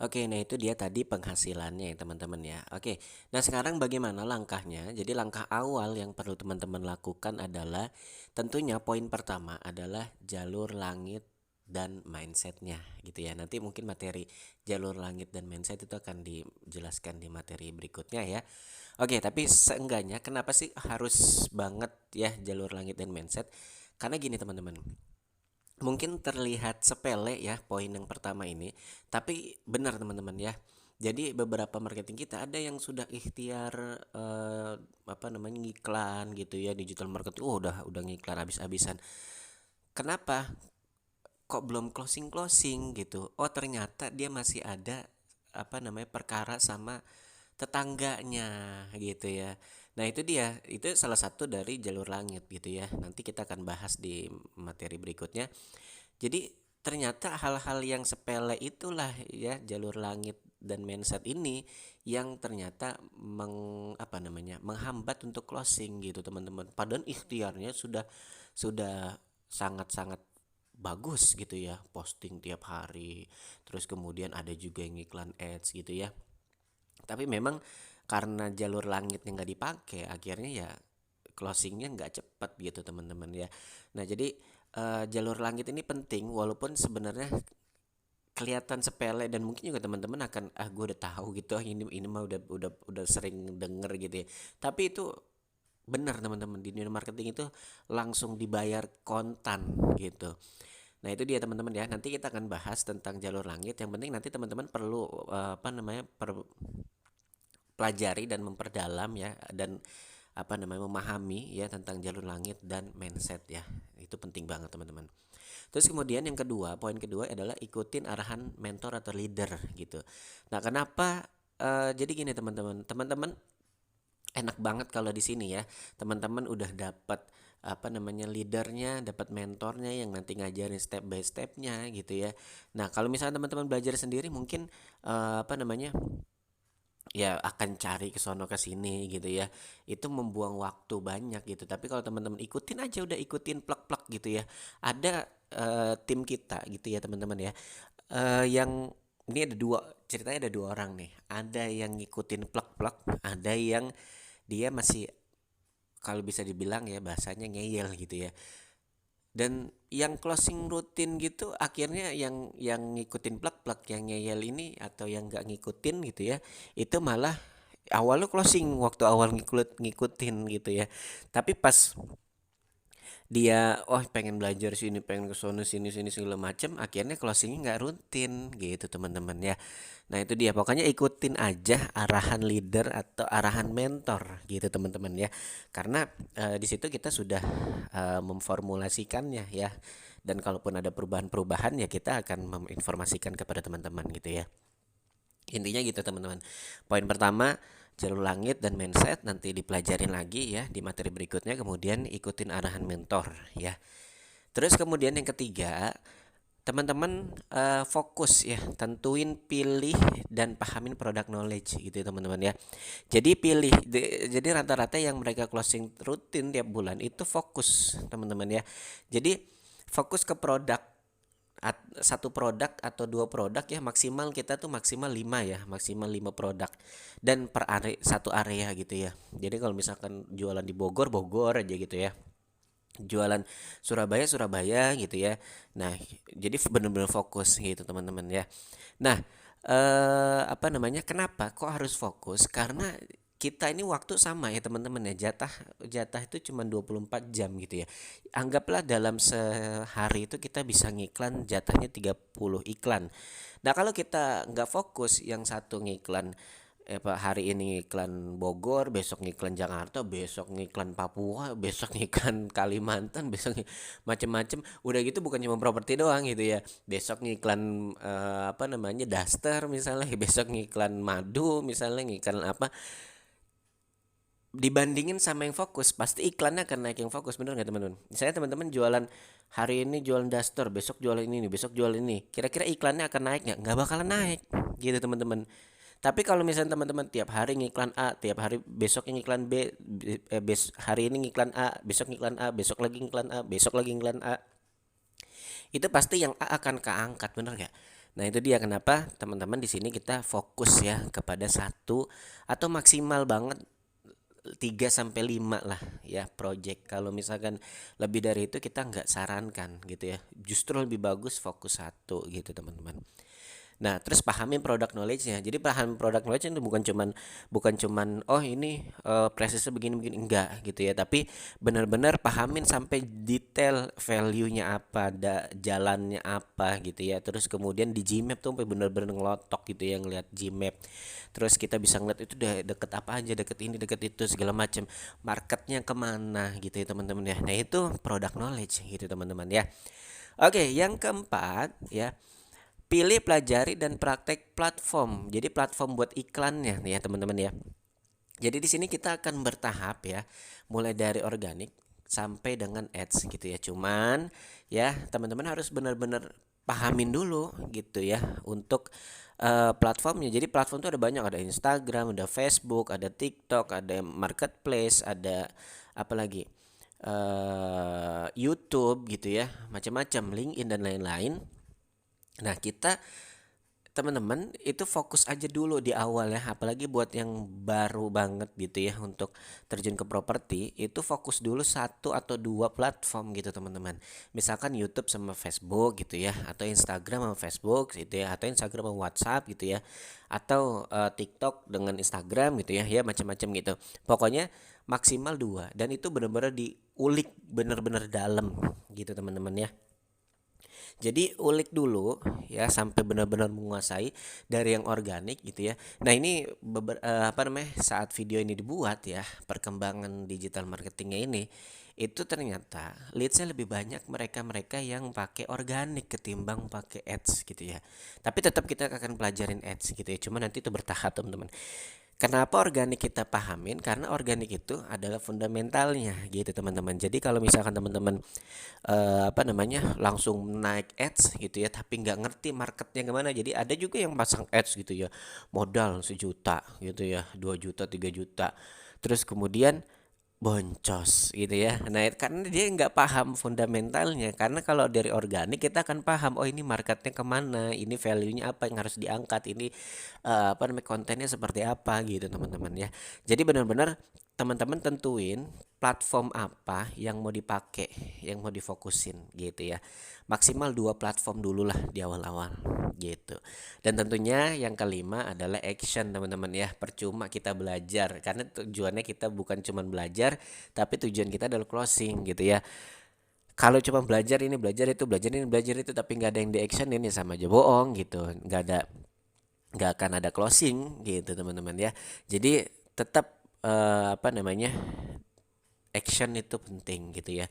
Oke, nah itu dia tadi penghasilannya ya teman-teman ya. Oke, nah sekarang bagaimana langkahnya? Jadi langkah awal yang perlu teman-teman lakukan adalah tentunya poin pertama adalah jalur langit dan mindsetnya gitu ya. Nanti mungkin materi jalur langit dan mindset itu akan dijelaskan di materi berikutnya ya. Oke, tapi seenggaknya kenapa sih harus banget ya jalur langit dan mindset? Karena gini teman-teman, mungkin terlihat sepele ya poin yang pertama ini, tapi benar teman-teman ya. Jadi beberapa marketing kita ada yang sudah ikhtiar apa namanya ngiklan gitu ya, digital marketing. Oh, udah ngiklan habis-habisan. Kenapa? Kok belum closing gitu? Oh, ternyata dia masih ada apa namanya perkara sama tetangganya gitu ya. Nah, itu dia. Itu salah satu dari jalur langit gitu ya. Nanti kita akan bahas di materi berikutnya. Jadi ternyata hal-hal yang sepele itulah ya jalur langit dan mindset ini yang ternyata apa namanya menghambat untuk closing gitu teman-teman. Padahal ikhtiarnya sudah sangat-sangat bagus gitu ya, posting tiap hari. Terus kemudian ada juga yang iklan ads gitu ya. Tapi memang karena jalur langitnya nggak dipakai, akhirnya ya closingnya nggak cepat gitu teman-teman ya. Nah jadi jalur langit ini penting walaupun sebenarnya kelihatan sepele dan mungkin juga teman-teman akan gue udah tahu gitu ini mah udah sering denger gitu ya. Tapi itu benar teman-teman di dunia marketing itu langsung dibayar kontan gitu. Nah itu dia teman-teman ya. Nanti kita akan bahas tentang jalur langit. Yang penting nanti teman-teman perlu apa namanya pelajari dan memperdalam ya dan apa namanya memahami ya tentang jalur langit dan mindset ya. Itu penting banget teman-teman. Terus kemudian yang kedua, poin kedua adalah ikutin arahan mentor atau leader gitu. Nah, kenapa jadi gini teman-teman. Teman-teman enak banget kalau di sini ya. Teman-teman udah dapat apa namanya leadernya, dapat mentornya yang nanti ngajarin step by stepnya gitu ya. Nah, kalau misalnya teman-teman belajar sendiri mungkin apa namanya ya akan cari ke sono ke sini gitu ya. Itu membuang waktu banyak gitu. Tapi kalau teman-teman ikutin aja udah ikutin plak-plak gitu ya. Ada tim kita gitu ya teman-teman ya. Yang ini ada dua ceritanya ada dua orang nih. Ada yang ngikutin plak-plak, ada yang dia masih kalau bisa dibilang ya bahasanya ngeyel gitu ya. Dan yang closing rutin gitu akhirnya yang ngikutin plak-plak yang ngeyel ini atau yang nggak ngikutin gitu ya itu malah awalnya closing waktu awal ngikutin gitu ya tapi pas dia oh pengen belajar sini pengen ke sono sini sini segala macem akhirnya closingnya nggak rutin gitu teman-teman ya. Nah itu dia pokoknya ikutin aja arahan leader atau arahan mentor gitu teman-teman ya karena di situ kita sudah memformulasikannya ya dan kalaupun ada perubahan-perubahan ya kita akan menginformasikan kepada teman-teman gitu ya. Intinya gitu teman-teman. Poin pertama jalur langit dan mindset nanti dipelajarin lagi ya di materi berikutnya kemudian ikutin arahan mentor ya. Terus kemudian yang ketiga teman-teman fokus ya tentuin pilih dan pahamin product knowledge gitu ya teman-teman ya. Jadi jadi rata-rata yang mereka closing rutin tiap bulan itu fokus teman-teman ya. Jadi fokus ke produk satu produk atau dua produk ya maksimal kita tuh maksimal 5 ya maksimal 5 produk dan per area satu area gitu ya. Jadi kalau misalkan jualan di Bogor Bogor aja gitu ya, jualan Surabaya Surabaya gitu ya. Nah jadi benar-benar fokus gitu teman-teman ya. Nah apa namanya kenapa kok harus fokus karena kita ini waktu sama ya teman-teman ya jatah jatah itu cuma 24 jam gitu ya. Anggaplah dalam sehari itu kita bisa ngiklan jatahnya 30 iklan. Nah kalau kita nggak fokus yang satu ngiklan Pak hari ini ngiklan Bogor, besok ngiklan Jakarta, besok ngiklan Papua, besok ngiklan Kalimantan, besok macem-macem. Udah gitu bukan cuma properti doang gitu ya. Besok ngiklan apa namanya daster misalnya, besok ngiklan madu misalnya, ngiklan apa. Dibandingin sama yang fokus, pasti iklannya akan naik yang fokus, bener nggak teman-teman? Misalnya teman-teman jualan hari ini jualan daster, besok jualan ini, besok jualan ini. Kira-kira iklannya akan naik nggak? Nggak bakalan naik, gitu teman-teman. Tapi kalau misalnya teman-teman tiap hari ngiklan A, tiap hari besok ngiklan B, hari ini ngiklan A, besok ngiklan A, besok lagi ngiklan A, besok lagi ngiklan A, itu pasti yang A akan keangkat, bener nggak? Nah, itu dia kenapa teman-teman di sini kita fokus ya kepada satu atau maksimal banget 3 sampai 5 lah ya project. Kalau misalkan lebih dari itu kita nggak sarankan gitu ya. Justru lebih bagus fokus satu gitu teman-teman. Nah, terus pahamin product knowledge-nya. Jadi paham product knowledge itu bukan cuman oh ini prosesnya begini-begini enggak gitu ya, tapi benar-benar pahamin sampai detail value-nya apa, jalannya apa gitu ya. Terus kemudian di Gmap tuh sampai benar-benar ngelotok gitu ya ngelihat Gmap. Terus kita bisa ngeliat itu udah deket apa aja, deket ini, deket itu segala macam. Marketnya kemana gitu ya teman-teman ya. Nah, itu product knowledge gitu teman-teman ya. Oke, yang keempat ya, pilih, pelajari, dan praktek platform. Jadi platform buat iklannya nih ya teman-teman ya. Jadi di sini kita akan bertahap ya, mulai dari organik sampai dengan ads gitu ya. Cuman ya teman-teman harus benar-benar pahamin dulu gitu ya untuk platformnya. Jadi platform itu ada banyak, ada Instagram, ada Facebook, ada TikTok, ada Marketplace, ada apa lagi? YouTube gitu ya, macam-macam, LinkedIn dan lain-lain. Nah, kita teman-teman itu fokus aja dulu di awal ya, apalagi buat yang baru banget gitu ya untuk terjun ke properti, itu fokus dulu satu atau dua platform gitu teman-teman. Misalkan YouTube sama Facebook gitu ya, atau Instagram sama Facebook gitu ya, atau Instagram sama WhatsApp gitu ya, atau TikTok dengan Instagram gitu ya, ya macam-macam gitu. Pokoknya maksimal dua, dan itu benar-benar diulik benar-benar dalam gitu teman-teman ya. Jadi ulik dulu ya sampai benar-benar menguasai dari yang organik gitu ya. Nah, ini apa namanya, saat video ini dibuat ya, perkembangan digital marketingnya ini itu ternyata leadsnya lebih banyak mereka-mereka yang pakai organik ketimbang pakai ads gitu ya. Tapi tetap kita akan pelajarin ads gitu ya. Cuma nanti itu bertahap teman-teman. Kenapa organik kita pahamin? Karena organik itu adalah fundamentalnya gitu teman-teman. Jadi kalau misalkan teman-teman apa namanya langsung naik ads gitu ya, tapi nggak ngerti marketnya gimana, jadi ada juga yang pasang ads gitu ya, modal 1 juta gitu ya, 2 juta, 3 juta, terus kemudian boncos gitu ya. Nah, karena dia nggak paham fundamentalnya. Karena kalau dari organik kita akan paham, oh ini marketnya kemana, ini value-nya apa yang harus diangkat, ini apa namanya kontennya seperti apa gitu teman-teman ya. Jadi benar-benar teman-teman tentuin platform apa yang mau dipakai, yang mau difokusin gitu ya. Maksimal dua platform dulu lah di awal-awal gitu. Dan tentunya yang kelima adalah action teman-teman ya. Percuma kita belajar karena tujuannya kita bukan cuma belajar, tapi tujuan kita adalah closing gitu ya. Kalau cuma belajar ini, belajar itu, belajar ini, belajar itu, tapi nggak ada yang di action, ini sama aja bohong gitu. Nggak akan ada closing gitu teman-teman ya. Jadi tetap apa namanya, action itu penting gitu ya.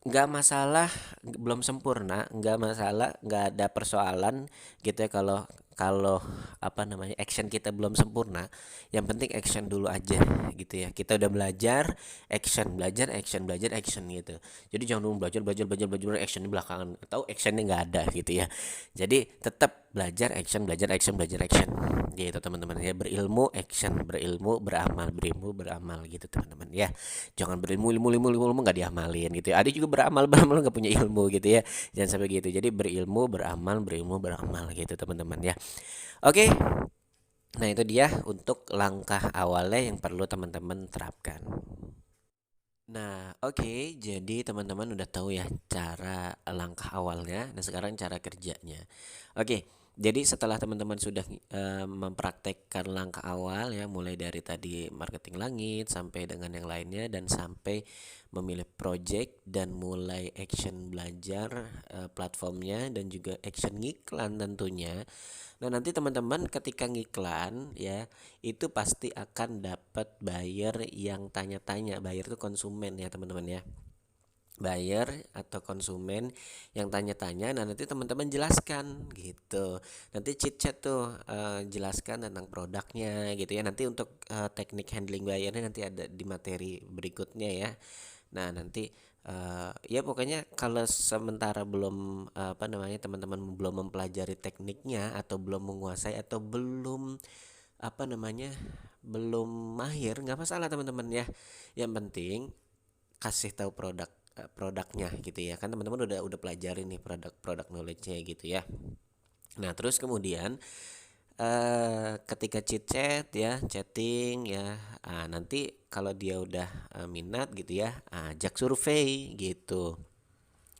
Nggak masalah belum sempurna, nggak masalah, nggak ada persoalan gitu ya, kalau kalau apa namanya action kita belum sempurna. Yang penting action dulu aja gitu ya. Kita udah belajar, action, belajar, action, belajar, action gitu. Jadi jangan dulu belajar, belajar, belajar, belajar, action di belakangan atau actionnya nggak ada gitu ya. Jadi tetap belajar, action, belajar, action, belajar, action gitu teman-teman ya. Berilmu, action, berilmu, beramal, berilmu, beramal gitu teman-teman ya. Jangan berilmu, ilmu, ilmu, ilmu, ilmu nggak diamalin gitu ya. Ada juga beramal, beramal nggak punya ilmu gitu ya. Jangan sampai gitu. Jadi berilmu, beramal, berilmu, beramal gitu teman-teman ya. Oke, nah itu dia untuk langkah awalnya yang perlu teman-teman terapkan. Nah, oke, jadi teman-teman udah tahu ya cara langkah awalnya. Nah, sekarang cara kerjanya. Oke, jadi setelah teman-teman sudah mempraktekkan langkah awal ya, mulai dari tadi marketing langit sampai dengan yang lainnya, dan sampai memilih project dan mulai action belajar platformnya, dan juga action ngiklan tentunya. Nah, nanti teman-teman ketika ngiklan ya, itu pasti akan dapat buyer yang tanya-tanya. Buyer itu konsumen ya teman-teman ya. Buyer atau konsumen yang tanya-tanya. Nah, nanti teman-teman jelaskan gitu. Nanti chit chat tuh jelaskan tentang produknya gitu ya. Nanti untuk teknik handling buyernya nanti ada di materi berikutnya ya. Nah, nanti ya pokoknya kalau sementara belum apa namanya teman-teman belum mempelajari tekniknya, atau belum menguasai, atau belum apa namanya belum mahir, nggak masalah teman-teman ya. Yang penting kasih tahu produknya gitu ya. Kan teman-teman udah pelajari nih produk knowledge-nya gitu ya. Nah, terus kemudian ketika chit chat ya, chatting ya, nanti kalau dia udah minat gitu ya, ajak survei gitu.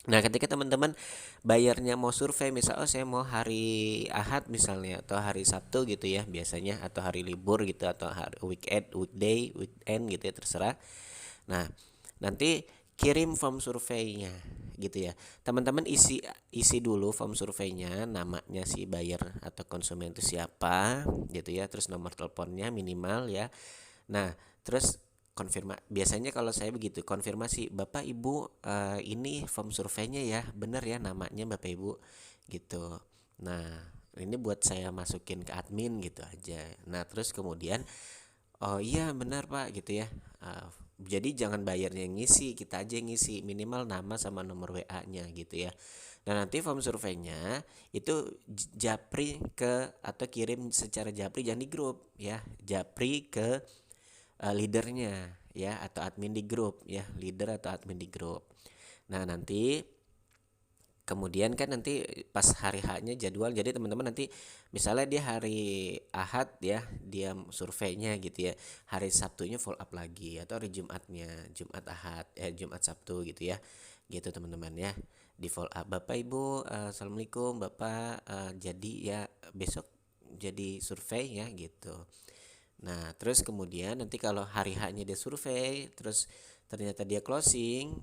Nah, ketika teman-teman bayarnya mau survei, misal oh saya mau hari Ahad misalnya atau hari Sabtu gitu ya biasanya, atau hari libur gitu, atau hari weekend, weekday, weekend gitu ya, terserah. Nah, nanti kirim form surveinya gitu ya. Teman-teman isi isi dulu form surveinya, namanya si buyer atau konsumen itu siapa gitu ya, terus nomor teleponnya minimal ya. Nah, terus biasanya kalau saya begitu, konfirmasi, Bapak Ibu, ini form surveinya ya, bener ya namanya Bapak Ibu gitu. Nah, ini buat saya masukin ke admin gitu aja. Nah, terus kemudian, oh iya benar Pak gitu ya. Ah, jadi jangan bayarnya yang ngisi, kita aja yang ngisi, minimal nama sama nomor WA-nya gitu ya. Nah, nanti form surveinya itu japri ke, atau kirim secara japri, jangan di grup ya. Japri ke leadernya ya, atau admin di grup ya, leader atau admin di grup. Nah, nanti kemudian kan nanti pas hari H-nya jadwal, jadi teman-teman nanti misalnya dia hari Ahad ya, dia surveinya gitu ya, hari Sabtunya follow up lagi, atau hari Jumatnya, Jumat Ahad Jumat Sabtu gitu ya, gitu teman-teman ya, di follow up, Bapak Ibu, Assalamualaikum Bapak, jadi ya besok jadi survei ya gitu. Nah, terus kemudian nanti kalau hari H-nya dia survei, terus ternyata dia closing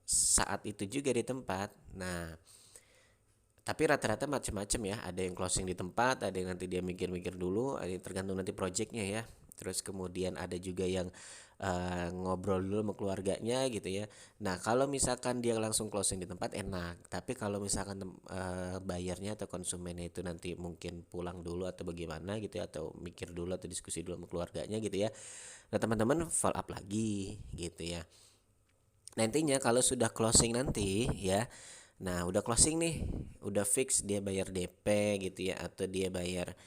saat itu juga di tempat. Nah, tapi rata-rata macam-macam ya. Ada yang closing di tempat, ada yang nanti dia mikir-mikir dulu, ada yang tergantung nanti projectnya ya. Terus kemudian ada juga yang ngobrol dulu sama keluarganya gitu ya. Nah, kalau misalkan dia langsung closing di tempat enak. Tapi kalau misalkan bayarnya atau konsumennya itu nanti mungkin pulang dulu atau bagaimana gitu ya, atau mikir dulu atau diskusi dulu sama keluarganya gitu ya. Nah, teman-teman follow up lagi gitu ya. Nantinya kalau sudah closing nanti ya, nah udah closing nih, udah fix dia bayar DP gitu ya, atau dia bayar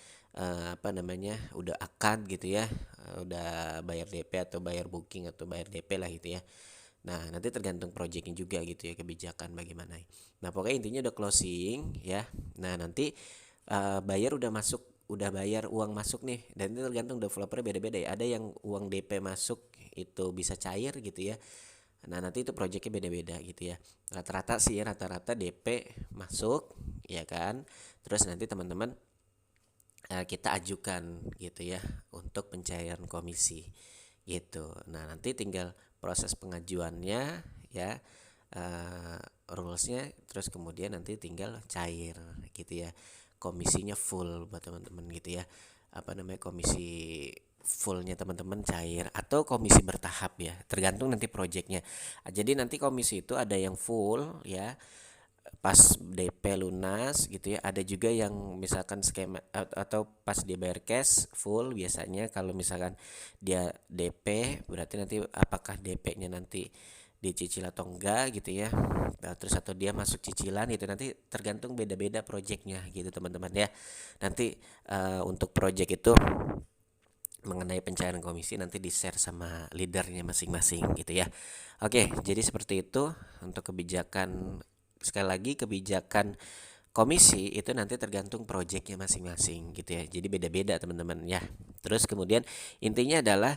apa namanya, udah akad gitu ya, udah bayar DP atau bayar booking atau bayar DP lah gitu ya. Nah, nanti tergantung projectnya juga gitu ya, kebijakan bagaimana. Nah, pokoknya intinya udah closing ya. Nah, nanti bayar udah masuk, udah bayar uang masuk nih, dan itu tergantung developernya beda-beda ya. Ada yang uang DP masuk itu bisa cair gitu ya. Nah, nanti itu proyeknya beda-beda gitu ya. Rata-rata sih ya, rata-rata DP masuk ya kan. Terus nanti teman-teman kita ajukan gitu ya untuk pencairan komisi gitu. Nah, nanti tinggal proses pengajuannya ya, rulesnya, terus kemudian nanti tinggal cair gitu ya. Komisinya full buat teman-teman gitu ya. Apa namanya, komisi fullnya teman-teman cair atau komisi bertahap ya, tergantung nanti projectnya. Jadi nanti komisi itu ada yang full ya pas DP lunas gitu ya, ada juga yang misalkan skema atau pas dia bayar cash full. Biasanya kalau misalkan dia DP berarti nanti apakah DP-nya nanti dicicil atau enggak gitu ya. Nah, terus atau dia masuk cicilan itu nanti tergantung beda-beda projectnya gitu teman-teman ya. Nanti untuk project itu mengenai pencairan komisi nanti di share sama leadernya masing-masing gitu ya. Oke, jadi seperti itu untuk kebijakan. Sekali lagi, kebijakan komisi itu nanti tergantung projectnya masing-masing gitu ya. Jadi beda-beda teman-teman ya. Terus kemudian intinya adalah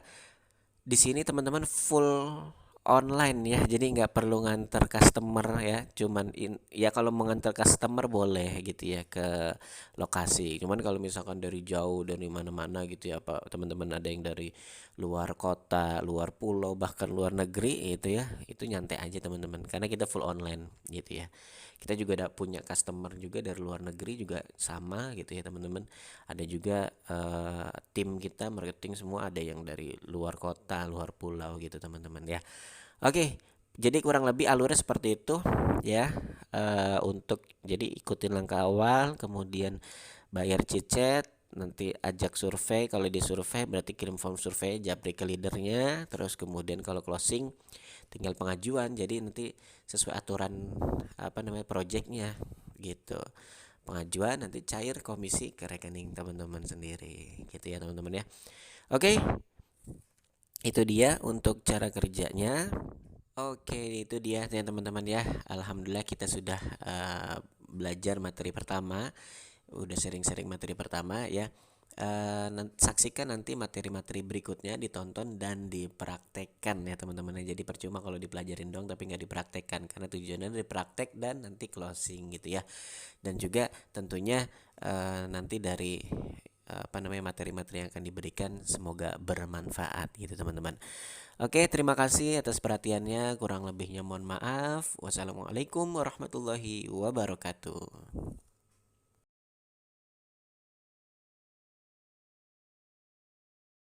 di sini teman-teman full online ya, jadi nggak perlu nganter customer ya, cuman ya kalau mengantar customer boleh gitu ya ke lokasi, cuman kalau misalkan dari jauh dari mana-mana gitu ya, apa teman-teman ada yang dari luar kota, luar pulau, bahkan luar negeri itu ya, itu nyantai aja teman-teman, karena kita full online gitu ya. Kita juga ada punya customer juga dari luar negeri juga sama gitu ya teman-teman. Ada juga tim kita marketing semua ada yang dari luar kota, luar pulau gitu teman-teman ya. Oke, jadi kurang lebih alurnya seperti itu ya. Untuk jadi ikutin langkah awal, kemudian bayar cicet, nanti ajak survei. Kalau di survei berarti kirim form survei, japri ke leadernya, terus kemudian kalau closing tinggal pengajuan. Jadi nanti sesuai aturan apa namanya projectnya gitu. Pengajuan nanti cair komisi ke rekening teman-teman sendiri gitu ya teman-teman ya. Oke, itu dia untuk cara kerjanya. Oke, itu dia ya teman-teman ya. Alhamdulillah kita sudah belajar materi pertama udah sering-sering materi pertama ya. Saksikan nanti materi-materi berikutnya, ditonton dan dipraktekkan ya teman-teman. Jadi percuma kalau dipelajarin dong tapi nggak dipraktekkan, karena tujuannya dipraktek dan nanti closing gitu ya. Dan juga tentunya nanti dari apa namanya materi-materi yang akan diberikan semoga bermanfaat gitu teman-teman. Oke, terima kasih atas perhatiannya. Kurang lebihnya mohon maaf. Wassalamualaikum warahmatullahi wabarakatuh.